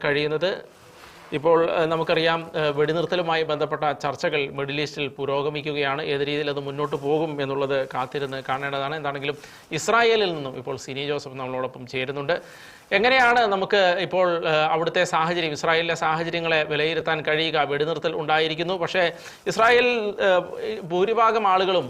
കഴിയുന്നത്. ഇപ്പോൾ നമുക്കറിയാം വെടിനിർത്തലുമായി ബന്ധപ്പെട്ട ചർച്ചകൾ മിഡിൽ ഈസ്റ്റിൽ പുരോഗമിക്കുകയാണ്. ഏത് രീതിയിൽ അത് മുന്നോട്ട് പോകും എന്നുള്ളത് കാത്തിരുന്ന് കാണേണ്ടതാണ്. എന്താണെങ്കിലും ഇസ്രായേലിൽ നിന്നും ഇപ്പോൾ സിനി ജോസഫ് നമ്മളോടൊപ്പം ചേരുന്നുണ്ട്. എങ്ങനെയാണ് നമുക്ക് ഇപ്പോൾ അവിടുത്തെ സാഹചര്യം, ഇസ്രായേലിലെ സാഹചര്യങ്ങളെ വിലയിരുത്താൻ കഴിയുക? വെടിനിർത്തൽ ഉണ്ടായിരിക്കുന്നു, പക്ഷേ ഇസ്രായേൽ ഭൂരിഭാഗം ആളുകളും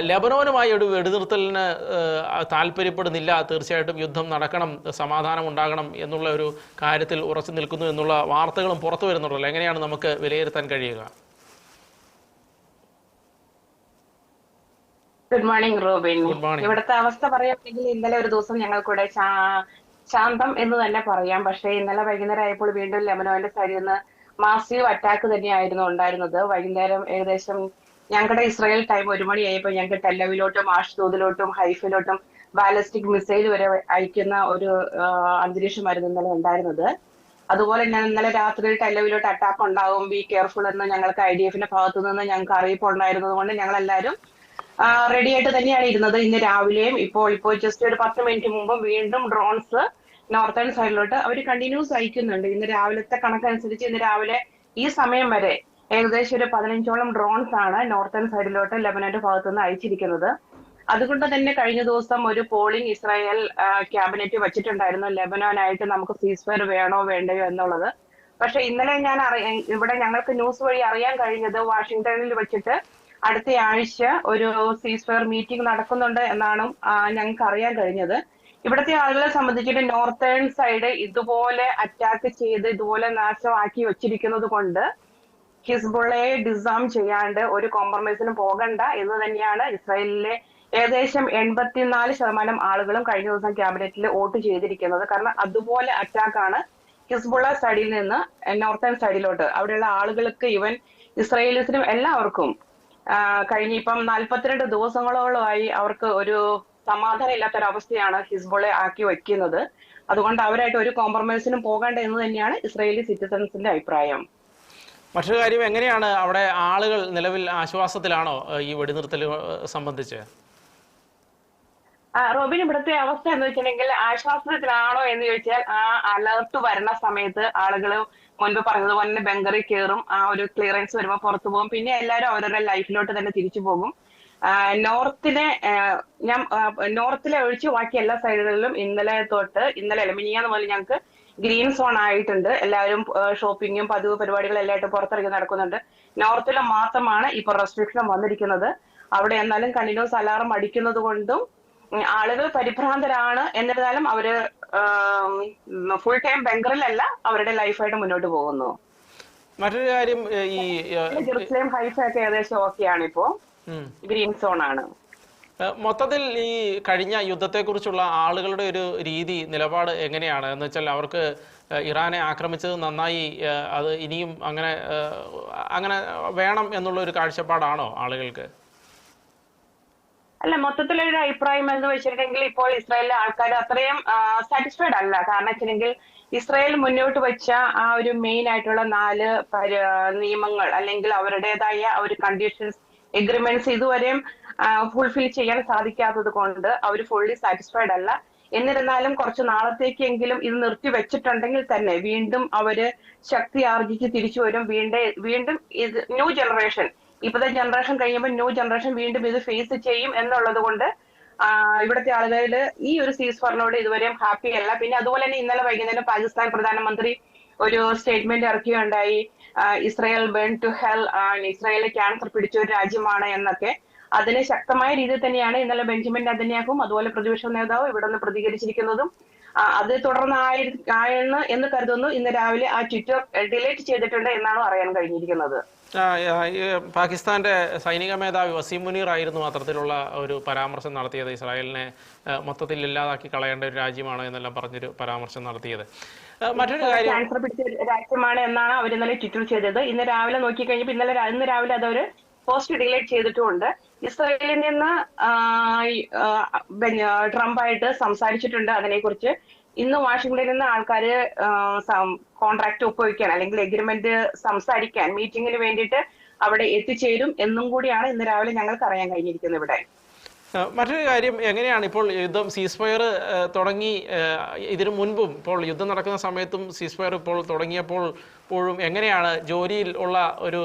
ലെബനോനുമായി ഒരു വെടിനിർത്തലിന് താല്പര്യപ്പെടുന്നില്ല. തീർച്ചയായിട്ടും യുദ്ധം നടക്കണം, സമാധാനം ഉണ്ടാകണം എന്നുള്ള ഒരു കാര്യത്തിൽ ഉറച്ചു നിൽക്കുന്നു എന്നുള്ള വാർത്തകളും പുറത്തു വരുന്നുണ്ടല്ലോ. എങ്ങനെയാണ് നമുക്ക് വിലയിരുത്താൻ കഴിയുക? Good morning Robin. ഇവിടുത്തെ അവസ്ഥ പറയുകയാണെങ്കിൽ ഇന്നലെ ഒരു ദിവസം ഞങ്ങൾക്കിവിടെ ശാന്തം എന്ന് തന്നെ പറയാം. പക്ഷേ ഇന്നലെ വൈകുന്നേരം ആയപ്പോൾ വീണ്ടും ലെബനോന്റെ സൈഡിൽ നിന്ന് മാസീവ് അറ്റാക്ക് തന്നെയായിരുന്നു ഉണ്ടായിരുന്നത്. വൈകുന്നേരം ഏകദേശം ഞങ്ങളുടെ ഇസ്രായേൽ ടൈം 1 മണിയായപ്പോൾ ഞങ്ങൾക്ക് ടെല്ലവിലോട്ടും ആഷ്ദോദിലോട്ടും ഹൈഫിലോട്ടും ബാലിസ്റ്റിക് മിസൈൽ വരെ അയക്കുന്ന ഒരു അന്തരീക്ഷമായിരുന്നു ഇന്നലെ ഉണ്ടായിരുന്നത്. അതുപോലെ തന്നെ ഇന്നലെ രാത്രി ടെല്ലവിലോട്ട് അറ്റാക്ക് ഉണ്ടാകും, ബി കെയർഫുൾ എന്ന് ഞങ്ങൾക്ക് IDF-ന്റെ ഭാഗത്തു നിന്ന് ഞങ്ങൾക്ക് അറിയിപ്പ് ഉണ്ടായിരുന്നത് കൊണ്ട് ഞങ്ങൾ എല്ലാവരും റെഡി ആയിട്ട് തന്നെയാണ് ഇരുന്നത്. ഇന്ന് രാവിലെയും ഇപ്പോൾ ജസ്റ്റ് ഒരു 10 മിനിറ്റ് മുമ്പ് വീണ്ടും ഡ്രോൺസ് നോർത്തേൺ സൈഡിലോട്ട് അവർ കണ്ടിന്യൂസ് അയക്കുന്നുണ്ട്. ഇന്ന് രാവിലത്തെ കണക്കനുസരിച്ച് ഇന്ന് രാവിലെ ഈ സമയം വരെ ഏകദേശം ഒരു 15ഓളം ഡ്രോൺസ് ആണ് നോർത്തേൺ സൈഡിലോട്ട് ലെബനന്റെ ഭാഗത്തുനിന്ന് അയച്ചിരിക്കുന്നത്. അതുകൊണ്ട് തന്നെ കഴിഞ്ഞ ദിവസം ഒരു പോളിംഗ് ഇസ്രായേൽ ക്യാബിനറ്റ് വെച്ചിട്ടുണ്ടായിരുന്നു ലെബനോനായിട്ട് നമുക്ക് സീസ്ഫയർ വേണോ വേണ്ടയോ എന്നുള്ളത്. പക്ഷെ ഇന്നലെ ഇവിടെ ഞങ്ങൾക്ക് ന്യൂസ് വഴി അറിയാൻ കഴിഞ്ഞത് വാഷിംഗ്ടണിൽ വെച്ചിട്ട് അടുത്ത ആഴ്ച ഒരു സീസ്ഫയർ മീറ്റിംഗ് നടക്കുന്നുണ്ട് എന്നാണ് ഞങ്ങൾക്ക് അറിയാൻ കഴിഞ്ഞത്. ഇവിടുത്തെ ആളുകളെ സംബന്ധിച്ചിട്ട് നോർത്തേൺ സൈഡ് ഇതുപോലെ അറ്റാക്ക് ചെയ്ത് ഇതുപോലെ നാശമാക്കി വെച്ചിരിക്കുന്നത് കൊണ്ട് ഹിസ്ബുള്ളയെ ഡിസാം ചെയ്യാണ്ട് ഒരു കോംപ്രമൈസിനും പോകണ്ട എന്ന് തന്നെയാണ് ഇസ്രായേലിലെ ഏകദേശം 84% ആളുകളും കഴിഞ്ഞ ദിവസം ക്യാബിനറ്റിൽ വോട്ട് ചെയ്തിരിക്കുന്നത്. കാരണം അതുപോലെ അറ്റാക്കാണ് ഹിസ്ബുള്ള സൈഡിൽ നിന്ന് നോർത്തേൺ സൈഡിലോട്ട് അവിടെയുള്ള ആളുകൾക്ക്, ഈവൻ ഇസ്രായേലിസിനും എല്ലാവർക്കും ഇപ്പം 42 ദിവസങ്ങളോളമായി അവർക്ക് ഒരു സമാധാനം ഇല്ലാത്തൊരവസ്ഥയാണ് ഹിസ്ബുള്ളയെ ആക്കി വെക്കുന്നത്. അതുകൊണ്ട് അവരായിട്ട് ഒരു കോംപ്രമൈസിനും പോകണ്ട എന്ന് തന്നെയാണ് ഇസ്രായേലി സിറ്റിസൺസിന്റെ അഭിപ്രായം. മറ്റൊരു കാര്യം, എങ്ങനെയാണ് അവിടെ ആളുകൾ നിലവിൽ ആശ്വാസത്തിലാണോ ഈ വെടിനിർത്തൽ സംബന്ധിച്ച്? റോബിൻ, ഇവിടുത്തെ അവസ്ഥ എന്ന് വെച്ചിട്ടുണ്ടെങ്കിൽ ആശ്വാസത്തിലാണോ എന്ന് ചോദിച്ചാൽ ആ അലർട്ട് വരുന്ന സമയത്ത് ആളുകൾ മുൻപ് പറഞ്ഞതുപോലെ തന്നെ ബങ്കറിൽ കയറും, ആ ഒരു ക്ലിയറൻസ് വരുമ്പോൾ പുറത്തു പോകും, പിന്നെ എല്ലാവരും അവരുടെ ലൈഫിലോട്ട് തന്നെ തിരിച്ചു പോകും. നോർത്തിലെ ഒഴിച്ച് ബാക്കി എല്ലാ സൈഡുകളിലും ഇന്നലെ മിനിഞ്ഞാന്ന് മുതൽ ഞങ്ങൾക്ക് ഗ്രീൻ സോൺ ആയിട്ടുണ്ട്. എല്ലാവരും ഷോപ്പിങ്ങും പതിവ് പരിപാടികളും എല്ലായിട്ടും പുറത്തിറങ്ങി നടക്കുന്നുണ്ട്. നോർത്തിൽ മാത്രമാണ് ഇപ്പൊ റെസ്ട്രിക്ഷൻ വന്നിരിക്കുന്നത്. അവിടെ എന്നാലും കണ്ടിന്യൂസ് അലാറം അടിക്കുന്നത് കൊണ്ടും ആളുകൾ പരിഭ്രാന്തരാണ്. എന്നിരുന്നാലും അവര് ഫുൾ ടൈം ബംഗറിലല്ല, അവരുടെ ലൈഫായിട്ട് മുന്നോട്ട് പോകുന്നു. മറ്റൊരു കാര്യം, ഈ ജെറുസലേം ഹൈഫ ഒക്കെ ഏകദേശം ഓക്കെയാണ്, ഇപ്പോ ഗ്രീൻ സോൺ ആണ്. മൊത്തത്തിൽ ഈ കഴിഞ്ഞ യുദ്ധത്തെക്കുറിച്ചുള്ള ആളുകളുടെ ഒരു നിലപാട് എങ്ങനെയാണ് എന്ന് വെച്ചാൽ, അവർക്ക് ഇറാനെ ആക്രമിച്ചത് നന്നായി, അത് ഇനിയും അങ്ങനെ വേണം എന്നുള്ള ഒരു കാഴ്ചപ്പാടാണോ ആളുകൾക്ക്? അല്ല, മൊത്തത്തിലൊരു അഭിപ്രായം എന്ന് വെച്ചിട്ടുണ്ടെങ്കിൽ ഇപ്പോൾ ഇസ്രായേലിലെ ആൾക്കാർ അത്രയും സാറ്റിസ്ഫൈഡ് അല്ല. കാരണം വെച്ചിട്ടുണ്ടെങ്കിൽ ഇസ്രായേൽ മുന്നോട്ട് വെച്ച ആ ഒരു മെയിൻ ആയിട്ടുള്ള 4 നിയമങ്ങൾ അല്ലെങ്കിൽ അവരുടേതായ ഒരു കണ്ടീഷൻസ്, എഗ്രിമെന്റ്സ് ഇതുവരെയും ഫുൾഫിൽ ചെയ്യാൻ സാധിക്കാത്തത് കൊണ്ട് അവർ ഫുള്ളി സാറ്റിസ്ഫൈഡ് അല്ല. എന്നിരുന്നാലും കുറച്ച് നാളത്തേക്കെങ്കിലും ഇത് നിർത്തി വെച്ചിട്ടുണ്ടെങ്കിൽ തന്നെ വീണ്ടും അവര് ശക്തി ആർജിച്ച് തിരിച്ചു വരും. വീണ്ടും ഇത് ന്യൂ ജനറേഷൻ, ഇപ്പോഴത്തെ ജനറേഷൻ കഴിയുമ്പോൾ ന്യൂ ജനറേഷൻ വീണ്ടും ഇത് ഫേസ് ചെയ്യും എന്നുള്ളത് കൊണ്ട് ഇവിടുത്തെ ആളുകളിൽ ഈ ഒരു സീസ്ഫയറിനോട് ഇതുവരെയും ഹാപ്പി അല്ല. പിന്നെ അതുപോലെ തന്നെ ഇന്നലെ വൈകുന്നേരം പാകിസ്ഥാൻ പ്രധാനമന്ത്രി ഒരു സ്റ്റേറ്റ്മെന്റ് ഇറക്കുകയുണ്ടായി, ഇസ്രായേൽ ബേൺ ടു ഹെൽ, ഇസ്രായേലിലെ ക്യാൻസർ പിടിച്ച ഒരു രാജ്യമാണ് എന്നൊക്കെ. അതിന് ശക്തമായ രീതിയിൽ തന്നെയാണ് ഇന്നലെ ബെഞ്ചമിൻ നെതന്യാഹുവും അതുപോലെ പ്രതിപക്ഷ നേതാവും ഇവിടെ നിന്ന് പ്രതികരിച്ചിരിക്കുന്നതും. അത് തുടർന്നായിരുന്നു എന്ന് കരുതുന്നു. ഇന്ന് രാവിലെ ആ ട്വിറ്റർ ഡിലീറ്റ് ചെയ്തിട്ടുണ്ട് എന്നാണ് അറിയാൻ കഴിഞ്ഞിരിക്കുന്നത്. പാകിസ്ഥാന്റെ സൈനിക മേധാവി വസീം മുനീർ ആയിരുന്നു അത്തരത്തിലുള്ള ഒരു പരാമർശം നടത്തിയത്. ഇസ്രായേലിനെ മൊത്തത്തിൽ ഇല്ലാതാക്കി കളയേണ്ട ഒരു രാജ്യമാണ് എന്നെല്ലാം പറഞ്ഞൊരു പരാമർശം നടത്തിയത്. മറ്റൊരു കാര്യം, ക്യാൻസർ പിടിച്ച രാജ്യമാണ് എന്നാണ് അവർ ഇന്നലെ ട്വിറ്റർ ചെയ്തത്. ഇന്ന് രാവിലെ നോക്കിക്കഴിഞ്ഞപ്പോൾ ഇന്ന് രാവിലെ അതവര് പോസ്റ്റ് ഡിലീറ്റ് ചെയ്തിട്ടുമുണ്ട്. ഇസ്രായേലിൽ നിന്ന് ട്രംപായിട്ട് സംസാരിച്ചിട്ടുണ്ട് അതിനെക്കുറിച്ച്. ഇന്ന് വാഷിംഗ്ടണിൽ നിന്ന് ആൾക്കാര് കോൺട്രാക്ട് ഒപ്പുവയ്ക്കാൻ അല്ലെങ്കിൽ എഗ്രിമെന്റ് സംസാരിക്കാൻ മീറ്റിംഗിന് വേണ്ടിയിട്ട് അവിടെ എത്തിച്ചേരും എന്നും കൂടിയാണ് ഇന്ന് രാവിലെ ഞങ്ങൾക്ക് അറിയാൻ കഴിഞ്ഞിരിക്കുന്നത്. ഇവിടെ മറ്റൊരു കാര്യം, എങ്ങനെയാണ് ഇപ്പോൾ യുദ്ധം സീസ്ഫയർ തുടങ്ങി ഇതിനു മുൻപും ഇപ്പോൾ യുദ്ധം നടക്കുന്ന സമയത്തും സീസ്ഫയർ ഇപ്പോൾ തുടങ്ങിയപ്പോഴും എങ്ങനെയാണ് ജോലിയിൽ ഉള്ള ഒരു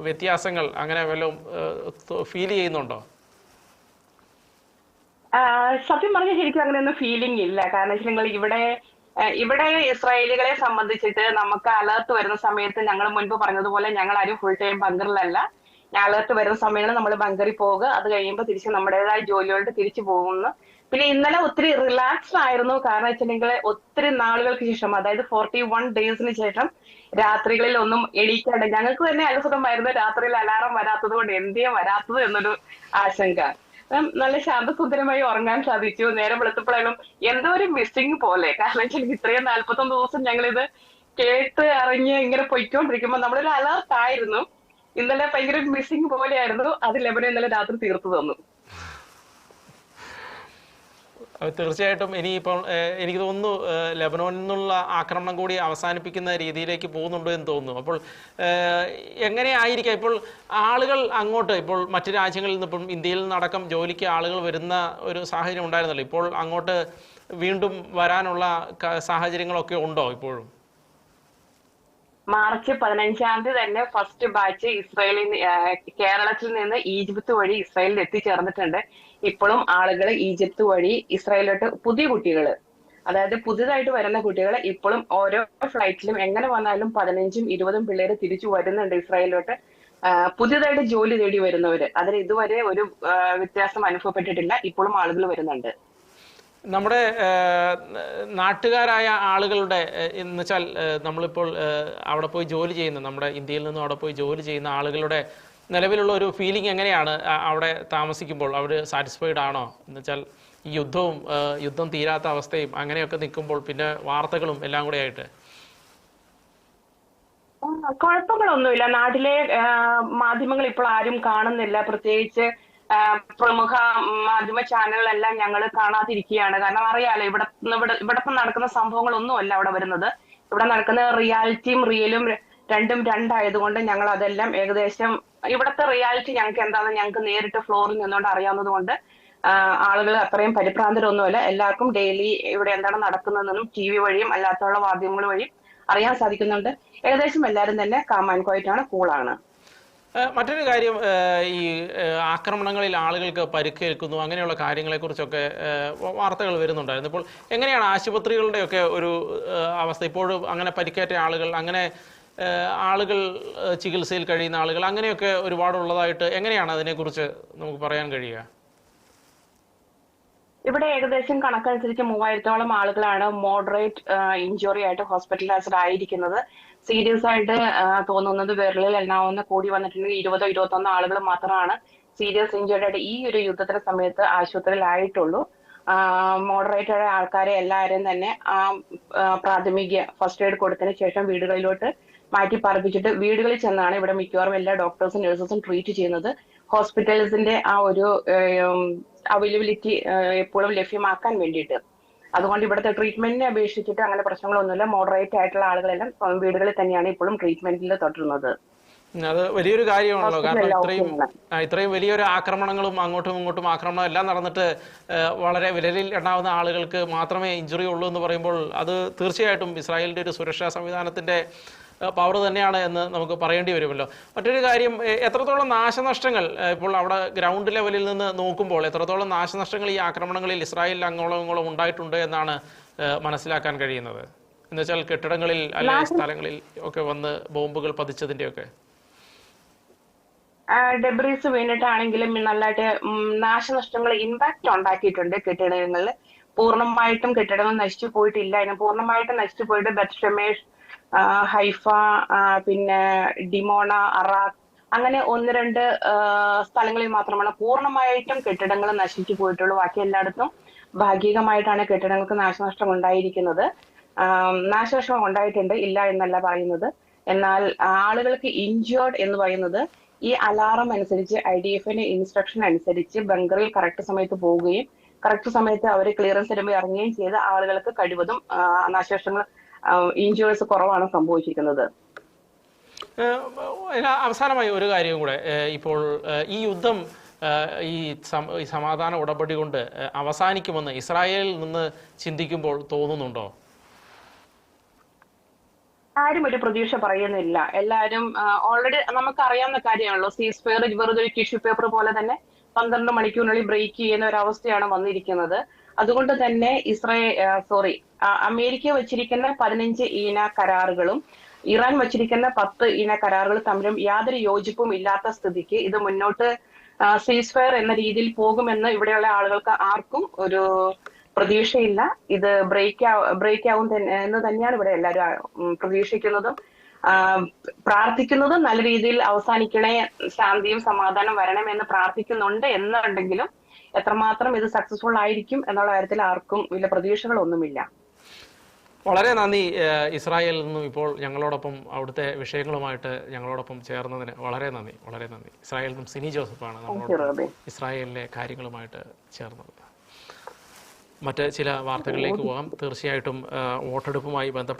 വ്യത്യാസങ്ങൾ അങ്ങനെ വല്ലതും ഫീൽ ചെയ്യുന്നുണ്ടോ? സത്യം പറഞ്ഞാൽ ശരിക്കും അങ്ങനെയൊന്നും ഫീലിംഗ് ഇല്ല. കാരണം വെച്ചാൽ ഇവിടെ ഇസ്രായേലികളെ സംബന്ധിച്ചിട്ട് നമുക്ക് അലേർട്ട് വരുന്ന സമയത്ത് ഞങ്ങൾ മുൻപ് പറഞ്ഞതുപോലെ ഞങ്ങൾ ആരും ഫുൾ ടൈം ബങ്കറിലല്ല. അലേർട്ട് വരുന്ന സമയങ്ങളിൽ നമ്മൾ ബങ്കറിൽ പോകുക, അത് കഴിയുമ്പോൾ തിരിച്ച് നമ്മുടേതായ ജോലിയോട് തിരിച്ചു പോകുന്നു. പിന്നെ ഇന്നലെ ഒത്തിരി റിലാക്സ്ഡ് ആയിരുന്നു. കാരണം വെച്ചിട്ടുണ്ടെങ്കിൽ ഒത്തിരി നാളുകൾക്ക് ശേഷം, അതായത് 41 ഡേയ്സിന് ശേഷം രാത്രികളിൽ ഒന്നും എണീക്കാണ്ട് ഞങ്ങൾക്ക് തന്നെ അത്ഭുതമായിരുന്നു രാത്രിയിൽ അലാറം വരാത്തത് കൊണ്ട് എന്തേ വരാത്തത് എന്നൊരു ആശങ്ക. നല്ല ശാന്തസുന്ദരമായി ഉറങ്ങാൻ സാധിച്ചു. നേരം വെളുത്തപ്പോഴായാലും എന്തോ ഒരു മിസ്സിങ് പോലെ. കാരണം വെച്ചാൽ ഇത്രയും 41 ദിവസം ഞങ്ങളിത് കേട്ട് അറിഞ്ഞ് ഇങ്ങനെ പൊയ്ക്കൊണ്ടിരിക്കുമ്പോൾ നമ്മളൊരു അലേർട്ട് ആയിരുന്നു. ഇന്നലെ ഭയങ്കര മിസ്സിങ് പോലെയായിരുന്നു. അത് ലെബനൻ ഇന്നലെ രാത്രി തീർത്തു തന്നു. തീർച്ചയായിട്ടും ഇനിയിപ്പോൾ എനിക്ക് തോന്നുന്നു ലെബനോനിൽ നിന്നുള്ള ആക്രമണം കൂടി അവസാനിപ്പിക്കുന്ന രീതിയിലേക്ക് പോകുന്നുണ്ടോ എന്ന് തോന്നുന്നു. അപ്പോൾ എങ്ങനെയായിരിക്കാം ഇപ്പോൾ ആളുകൾ അങ്ങോട്ട്, ഇപ്പോൾ മറ്റു രാജ്യങ്ങളിൽ നിന്ന്, ഇപ്പം ഇന്ത്യയിൽ നിന്നടക്കം ജോലിക്ക് ആളുകൾ വരുന്ന ഒരു സാഹചര്യം ഉണ്ടായിരുന്നല്ലോ, ഇപ്പോൾ അങ്ങോട്ട് വീണ്ടും വരാനുള്ള സാഹചര്യങ്ങളൊക്കെ ഉണ്ടോ ഇപ്പോഴും? മാർച്ച് 15-ാം തീയതി തന്നെ ഫസ്റ്റ് ബാച്ച് കേരളത്തിൽ നിന്ന് ഈജിപ്ത് വഴി ഇസ്രായേലിൽ എത്തിച്ചേർന്നിട്ടുണ്ട്. ഇപ്പോഴും ആളുകൾ ഈജിപ്ത് വഴി ഇസ്രായേലിലോട്ട് പുതിയ കുട്ടികൾ, അതായത് പുതിയതായിട്ട് വരുന്ന കുട്ടികൾ ഇപ്പോഴും ഓരോ ഫ്ലൈറ്റിലും എങ്ങനെ വന്നാലും 15ഉം 20ഉം പിള്ളേര് തിരിച്ചു വരുന്നുണ്ട് ഇസ്രായേലിലോട്ട്. പുതിയതായിട്ട് ജോലി തേടി വരുന്നവര്, അതിന് ഇതുവരെ ഒരു വ്യത്യാസം അനുഭവപ്പെട്ടിട്ടില്ല. ഇപ്പോഴും ആളുകൾ വരുന്നുണ്ട്. നമ്മുടെ നാട്ടുകാരായ ആളുകളുടെ എന്ന് വെച്ചാൽ നമ്മളിപ്പോൾ അവിടെ പോയി ജോലി ചെയ്യുന്ന, നമ്മുടെ ഇന്ത്യയിൽ നിന്നും അവിടെ പോയി ജോലി ചെയ്യുന്ന ആളുകളുടെ നിലവിലുള്ള ഒരു ഫീലിംഗ് എങ്ങനെയാണ് അവിടെ താമസിക്കുമ്പോൾ? അവർ സാറ്റിസ്ഫൈഡ് ആണോ? എന്ന് വെച്ചാൽ ഈ യുദ്ധം തീരാത്ത അവസ്ഥയും അങ്ങനെയൊക്കെ നിൽക്കുമ്പോൾ പിന്നെ വാർത്തകളും എല്ലാം കൂടെ ആയിട്ട് കുഴപ്പങ്ങളൊന്നുമില്ല. നാട്ടിലെ മാധ്യമങ്ങൾ ഇപ്പോൾ ആരും കാണുന്നില്ല. പ്രത്യേകിച്ച് പ്രമുഖ മാധ്യമ ചാനലുകളെല്ലാം ഞങ്ങൾ കാണാതിരിക്കുകയാണ്. കാരണം അറിയാലോ, ഇവിടെ നടക്കുന്ന സംഭവങ്ങളൊന്നുമല്ല അവിടെ വരുന്നത്. ഇവിടെ നടക്കുന്ന റിയാലിറ്റിയും റിയലും രണ്ടും രണ്ടായതുകൊണ്ട് ഞങ്ങൾ അതെല്ലാം ഏകദേശം ഇവിടുത്തെ റിയാലിറ്റി ഞങ്ങൾക്ക് എന്താണെന്ന് ഞങ്ങൾക്ക് നേരിട്ട് ഫ്ലോറിൽ നിന്നുകൊണ്ട് അറിയാവുന്നത് കൊണ്ട് ആളുകൾ അത്രയും പരിഭ്രാന്തരൊന്നുമല്ല. എല്ലാവർക്കും ഡെയിലി ഇവിടെ എന്താണ് നടക്കുന്നതെന്നും TV വഴിയും അല്ലാത്തുള്ള മാധ്യമങ്ങൾ വഴിയും അറിയാൻ സാധിക്കുന്നുണ്ട്. ഏകദേശം എല്ലാവരും തന്നെ കാം ആൻഡ് ക്വയറ്റ് ആണ്, കൂളാണ്. മറ്റൊരു കാര്യം, ഈ ആക്രമണങ്ങളിൽ ആളുകൾക്ക് പരിക്കേൽക്കുന്നു അങ്ങനെയുള്ള കാര്യങ്ങളെക്കുറിച്ചൊക്കെ വാർത്തകൾ വരുന്നുണ്ടായിരുന്നു. ഇപ്പോൾ എങ്ങനെയാണ് ആശുപത്രികളുടെയൊക്കെ ഒരു അവസ്ഥ? ഇപ്പോഴും അങ്ങനെ പരിക്കേറ്റ ആളുകൾ, അങ്ങനെ ആളുകൾ ചികിത്സയിൽ കഴിയുന്ന ആളുകൾ അങ്ങനെയൊക്കെ ഒരുപാടുള്ളതായിട്ട് എങ്ങനെയാണ് അതിനെക്കുറിച്ച് നമുക്ക് പറയാൻ കഴിയുക? ഇവിടെ ഏകദേശം കണക്കനുസരിച്ച് 3000-ഓളം ആളുകളാണ് മോഡറേറ്റ് ഇഞ്ചുറി ആയിട്ട് ഹോസ്പിറ്റലൈസ്ഡ് ആയിരിക്കുന്നത്. സീരിയസ് ആയിട്ട് തോന്നുന്നത് വിരലിൽ എണ്ണാവുന്ന കൂടി വന്നിട്ടുണ്ടെങ്കിൽ 20 or 21 ആളുകൾ മാത്രമാണ് സീരിയസ് ഇഞ്ചുറി ആയിട്ട് ഈ ഒരു യുദ്ധത്തിന്റെ സമയത്ത് ആശുപത്രിയിൽ ആയിട്ടുള്ളൂ. മോഡറേറ്റ് ആയ ആൾക്കാരെ എല്ലാവരെയും തന്നെ പ്രാഥമിക ഫസ്റ്റ് എയ്ഡ് കൊടുത്തതിന് ശേഷം വീടുകളിലോട്ട് മാറ്റി പാർപ്പിച്ചിട്ട് വീടുകളിൽ ചെന്നാണ് ഇവിടെ മിക്കവാറും എല്ലാ ഡോക്ടേഴ്സും നഴ്സസും ട്രീറ്റ് ചെയ്യുന്നത്. ഹോസ്പിറ്റൽസിന്റെ ആ ഒരു അവൈലബിലിറ്റി എപ്പോഴും ലഭ്യമാക്കാൻ വേണ്ടിയിട്ട്. അതുകൊണ്ട് ഇവിടുത്തെ ട്രീറ്റ്മെന്റിനെ അപേക്ഷിച്ചിട്ട് അങ്ങനെ പ്രശ്നങ്ങളൊന്നുമില്ല. മോഡറേറ്റ് ആയിട്ടുള്ള ആളുകളെല്ലാം വീടുകളിൽ തന്നെയാണ് ഇപ്പോഴും ട്രീറ്റ്മെന്റിൽ തുടരുന്നത്. അത് വലിയൊരു കാര്യമാണല്ലോ. കാരണം ഇത്രയും വലിയൊരു ആക്രമണങ്ങളും അങ്ങോട്ടും ഇങ്ങോട്ടും ആക്രമണം എല്ലാം നടന്നിട്ട് വളരെ വിരലിൽ എണ്ണാവുന്ന ആളുകൾക്ക് മാത്രമേ ഇഞ്ചുറി ഉള്ളൂ എന്ന് പറയുമ്പോൾ അത് തീർച്ചയായിട്ടും ഇസ്രായേലിന്റെ ഒരു സുരക്ഷാ സംവിധാനത്തിന്റെ പവർ തന്നെയാണ് എന്ന് നമുക്ക് പറയേണ്ടി വരുമല്ലോ. മറ്റൊരു കാര്യം, എത്രത്തോളം നാശനഷ്ടങ്ങൾ ഇപ്പോൾ അവിടെ ഗ്രൗണ്ട് ലെവലിൽ നിന്ന് നോക്കുമ്പോൾ എത്രത്തോളം നാശനഷ്ടങ്ങൾ ഈ ആക്രമണങ്ങളിൽ ഇസ്രായേലിൽ അങ്ങോളം ഉണ്ടായിട്ടുണ്ട് എന്നാണ് മനസ്സിലാക്കാൻ കഴിയുന്നത്? എന്നുവെച്ചാൽ കെട്ടിടങ്ങളിൽ അല്ലെങ്കിൽ സ്ഥലങ്ങളിൽ ഒക്കെ വന്ന് ബോംബുകൾ പതിച്ചതിൻ്റെയൊക്കെ ഡെബ്രീസ് വീണിട്ടാണെങ്കിലും നല്ലതായിട്ട് നാശനഷ്ടങ്ങൾ ഇമ്പാക്ട് ഉണ്ടാക്കിയിട്ടുണ്ട് കെട്ടിടങ്ങളിൽ. പൂർണ്ണമായിട്ടും കെട്ടിടങ്ങൾ നശിച്ചു പോയിട്ടില്ല. അതിന് പൂർണ്ണമായിട്ടും നശിച്ചു പോയിട്ട് ബെത്ഷെമേഷ്, ഹൈഫ, പിന്നെ ഡിമോണ, അറാഖ് അങ്ങനെ 1-2 സ്ഥലങ്ങളിൽ മാത്രമാണ് പൂർണ്ണമായിട്ടും കെട്ടിടങ്ങൾ നശിച്ചു പോയിട്ടുള്ളൂ. ബാക്കി എല്ലായിടത്തും ഭാഗികമായിട്ടാണ് കെട്ടിടങ്ങൾക്ക് നാശനഷ്ടം ഉണ്ടായിരിക്കുന്നത്. നാശനഷ്ടം ഉണ്ടായിട്ടുണ്ട്, ഇല്ല എന്നല്ല പറയുന്നത്. എന്നാൽ ആളുകൾക്ക് ഇൻജേർഡ് എന്ന് പറയുന്നത് ഈ അലാറം അനുസരിച്ച് IDF-ന്റെ ഇൻസ്ട്രക്ഷൻ അനുസരിച്ച് ബങ്കറിൽ കറക്റ്റ് സമയത്ത് പോവുകയും കറക്റ്റ് സമയത്ത് അവർ ക്ലിയറൻസ് തരുമ്പോൾ ഇറങ്ങുകയും ചെയ്ത ആളുകൾക്ക് കഴിവതും നാശനഷ്ടങ്ങൾ ഇഞ്ചുറീസ് കുറവാണ് സംഭവിച്ചിരിക്കുന്നത്. അവസാനമായി ഒരു കാര്യം കൂടെ, ഇപ്പോൾ ഈ യുദ്ധം ഈ സമാധാന ഉടമ്പടി കൊണ്ട് അവസാനിക്കുമെന്ന് ഇസ്രായേലിൽ നിന്ന് ചിന്തിക്കുമ്പോൾ തോന്നുന്നുണ്ടോ? ആരും ഒരു പ്രതീക്ഷ പറയുന്നില്ല. എല്ലാരും ഓൾറെഡി നമുക്ക് അറിയാവുന്ന കാര്യമാണല്ലോ, സീസ് ഫെയർ വെറുതെ ഒരു ടിഷ്യൂ പേപ്പർ പോലെ തന്നെ 12 മണിക്കൂറിനുള്ളിൽ ബ്രേക്ക് ചെയ്യുന്ന ഒരു അവസ്ഥയാണ് വന്നിരിക്കുന്നത്. അതുകൊണ്ട് തന്നെ അമേരിക്ക വച്ചിരിക്കുന്ന 15 ഇന കരാറുകളും ഇറാൻ വച്ചിരിക്കുന്ന 10 ഇന കരാറുകൾ തമ്മിലും യാതൊരു യോജിപ്പും ഇല്ലാത്ത സ്ഥിതിക്ക് ഇത് മുന്നോട്ട് സീസ് ഫെയർ എന്ന രീതിയിൽ പോകുമെന്ന് ഇവിടെയുള്ള ആളുകൾക്ക് ആർക്കും ഒരു പ്രതീക്ഷയില്ല. ഇത് ബ്രേക്ക് ആവും എന്ന് തന്നെയാണ് ഇവിടെ എല്ലാവരും പ്രതീക്ഷിക്കുന്നതും പ്രാർത്ഥിക്കുന്നതും. നല്ല രീതിയിൽ അവസാനിക്കണേ, ശാന്തിയും സമാധാനം വരണം എന്ന് പ്രാർത്ഥിക്കുന്നുണ്ട് എന്നുണ്ടെങ്കിലും എത്രമാത്രം ഇത് സക്സസ്ഫുൾ ആയിരിക്കും എന്നുള്ള കാര്യത്തിൽ ആർക്കും വലിയ പ്രതീക്ഷകളൊന്നുമില്ല. വളരെ നന്ദി. ഇസ്രായേലിൽ നിന്നും ഇപ്പോൾ ഞങ്ങളോടൊപ്പം അവിടുത്തെ വിഷയങ്ങളുമായിട്ട് ഞങ്ങളോടൊപ്പം ചേർന്നതിന് വളരെ നന്ദി, വളരെ നന്ദി. ഇസ്രായേലിൽ നിന്നും സിനി ജോസഫാണ് നമ്മളോട് ഇസ്രായേലിലെ കാര്യങ്ങളുമായിട്ട് ചേർന്നത്. മറ്റ് ചില വാർത്തകളിലേക്ക് പോകാം. തീർച്ചയായിട്ടും വോട്ടെടുപ്പുമായി ബന്ധപ്പെട്ട്